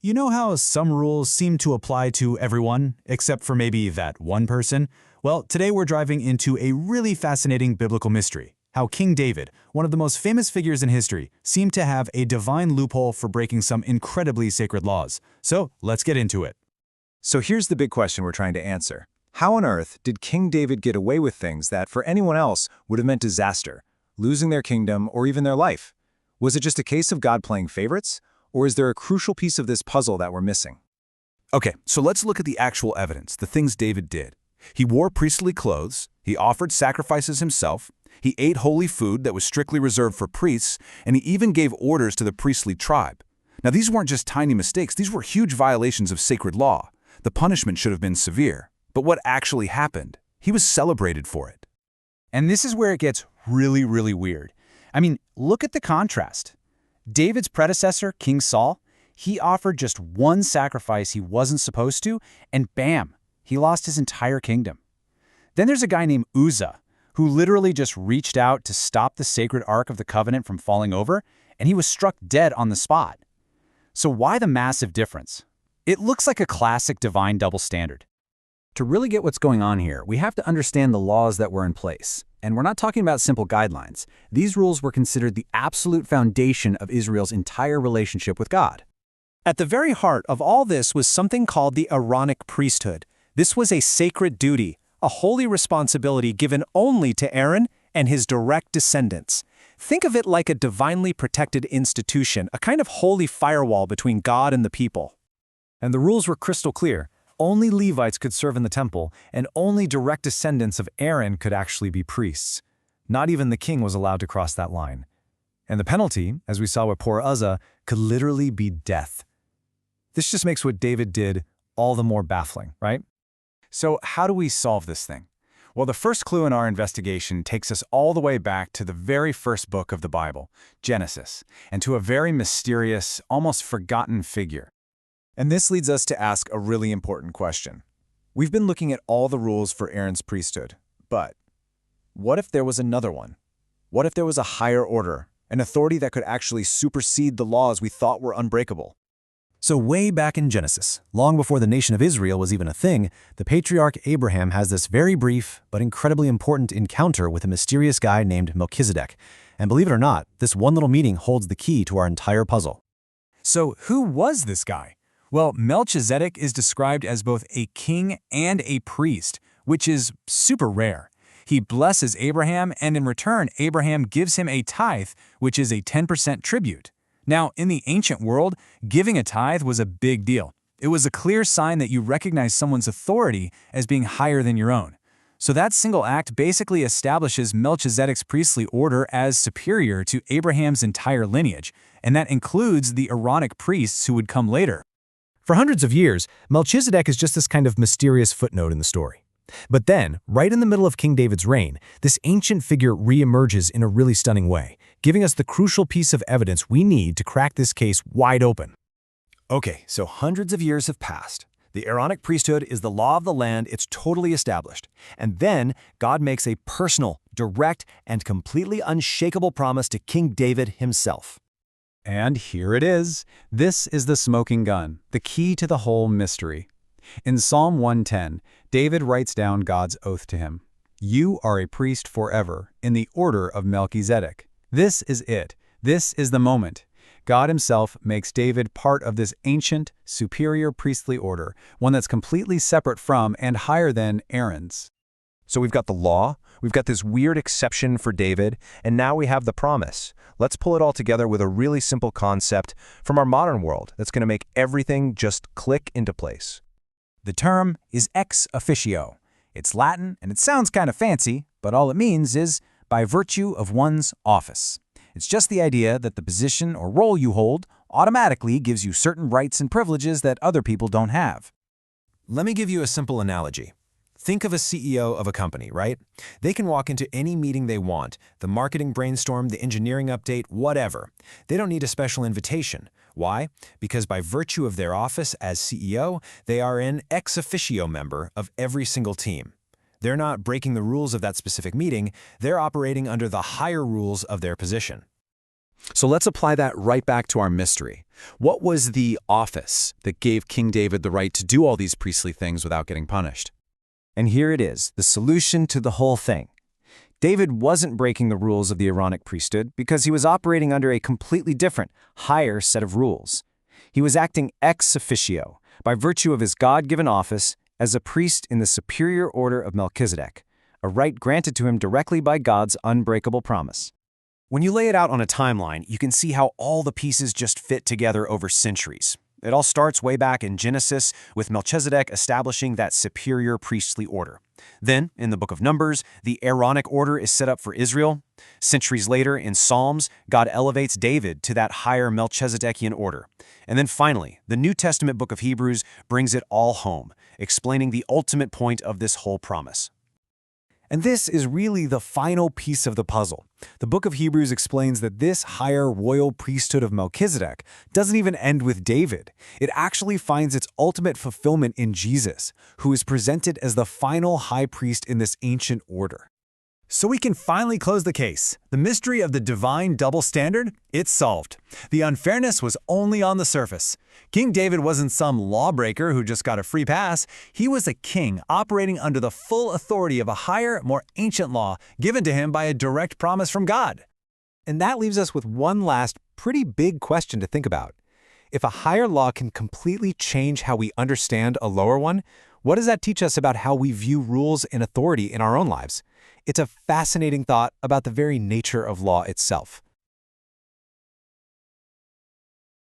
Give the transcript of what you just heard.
You know how some rules seem to apply to everyone, except for maybe that one person? Well, today we're driving into a really fascinating biblical mystery. How King David, one of the most famous figures in history, seemed to have a divine loophole for breaking some incredibly sacred laws. So, let's get into it. So here's the big question we're trying to answer. How on earth did King David get away with things that for anyone else would have meant disaster, losing their kingdom or even their life? Was it just a case of God playing favorites? Or is there a crucial piece of this puzzle that we're missing? Okay, so let's look at the actual evidence, the things David did. He wore priestly clothes, he offered sacrifices himself, he ate holy food that was strictly reserved for priests, and he even gave orders to the priestly tribe. Now, these weren't just tiny mistakes, these were huge violations of sacred law. The punishment should have been severe. But what actually happened? He was celebrated for it. And this is where it gets really weird. I mean, look at the contrast. David's predecessor, King Saul, he offered just one sacrifice he wasn't supposed to, and bam, he lost his entire kingdom. Then there's a guy named Uzzah, who literally just reached out to stop the sacred Ark of the Covenant from falling over, and he was struck dead on the spot. So why the massive difference? It looks like a classic divine double standard. To really get what's going on here, we have to understand the laws that were in place. And we're not talking about simple guidelines. These rules were considered the absolute foundation of Israel's entire relationship with God. At the very heart of all this was something called the Aaronic priesthood. This was a sacred duty, a holy responsibility given only to Aaron and his direct descendants. Think of it like a divinely protected institution, a kind of holy firewall between God and the people. And the rules were crystal clear. Only Levites could serve in the temple, and only direct descendants of Aaron could actually be priests. Not even the king was allowed to cross that line. And the penalty, as we saw with poor Uzzah, could literally be death. This just makes what David did all the more baffling, right? So how do we solve this thing? Well, the first clue in our investigation takes us all the way back to the very first book of the Bible, Genesis, and to a very mysterious, almost forgotten figure. And this leads us to ask a really important question. We've been looking at all the rules for Aaron's priesthood, but what if there was another one? What if there was a higher order, an authority that could actually supersede the laws we thought were unbreakable? So way back in Genesis, long before the nation of Israel was even a thing, the patriarch Abraham has this very brief but incredibly important encounter with a mysterious guy named Melchizedek. And believe it or not, this one little meeting holds the key to our entire puzzle. So who was this guy? Well, Melchizedek is described as both a king and a priest, which is super rare. He blesses Abraham, and in return, Abraham gives him a tithe, which is a 10% tribute. Now, in the ancient world, giving a tithe was a big deal. It was a clear sign that you recognize someone's authority as being higher than your own. So that single act basically establishes Melchizedek's priestly order as superior to Abraham's entire lineage, and that includes the Aaronic priests who would come later. For hundreds of years, Melchizedek is just this kind of mysterious footnote in the story. But then, right in the middle of King David's reign, this ancient figure reemerges in a really stunning way, giving us the crucial piece of evidence we need to crack this case wide open. Okay, so hundreds of years have passed. The Aaronic priesthood is the law of the land, it's totally established. And then, God makes a personal, direct, and completely unshakable promise to King David himself. And here it is. This is the smoking gun, the key to the whole mystery. In Psalm 110, David writes down God's oath to him. You are a priest forever, in the order of Melchizedek. This is it. This is the moment. God himself makes David part of this ancient, superior priestly order, one that's completely separate from and higher than Aaron's. So we've got the law, we've got this weird exception for David, and now we have the promise. Let's pull it all together with a really simple concept from our modern world that's going to make everything just click into place. The term is ex officio. It's Latin, and it sounds kind of fancy, but all it means is by virtue of one's office. It's just the idea that the position or role you hold automatically gives you certain rights and privileges that other people don't have. Let me give you a simple analogy. Think of a CEO of a company, right? They can walk into any meeting they want, the marketing brainstorm, the engineering update, whatever. They don't need a special invitation. Why? Because by virtue of their office as CEO, they are an ex officio member of every single team. They're not breaking the rules of that specific meeting, they're operating under the higher rules of their position. So let's apply that right back to our mystery. What was the office that gave King David the right to do all these priestly things without getting punished? And here it is, the solution to the whole thing. David wasn't breaking the rules of the Aaronic priesthood because he was operating under a completely different, higher set of rules. He was acting ex officio, by virtue of his God-given office as a priest in the superior order of Melchizedek, a right granted to him directly by God's unbreakable promise. When you lay it out on a timeline, you can see how all the pieces just fit together over centuries. It all starts way back in Genesis with Melchizedek establishing that superior priestly order. Then, in the book of Numbers, the Aaronic order is set up for Israel. Centuries later, in Psalms, God elevates David to that higher Melchizedekian order. And then finally, the New Testament book of Hebrews brings it all home, explaining the ultimate point of this whole promise. And this is really the final piece of the puzzle. The book of Hebrews explains that this higher royal priesthood of Melchizedek doesn't even end with David. It actually finds its ultimate fulfillment in Jesus, who is presented as the final high priest in this ancient order. So we can finally close the case. The mystery of the divine double standard, it's solved. The unfairness was only on the surface. King David wasn't some lawbreaker who just got a free pass. He was a king operating under the full authority of a higher, more ancient law given to him by a direct promise from God. And that leaves us with one last, pretty big question to think about. If a higher law can completely change how we understand a lower one, what does that teach us about how we view rules and authority in our own lives? It's a fascinating thought about the very nature of law itself.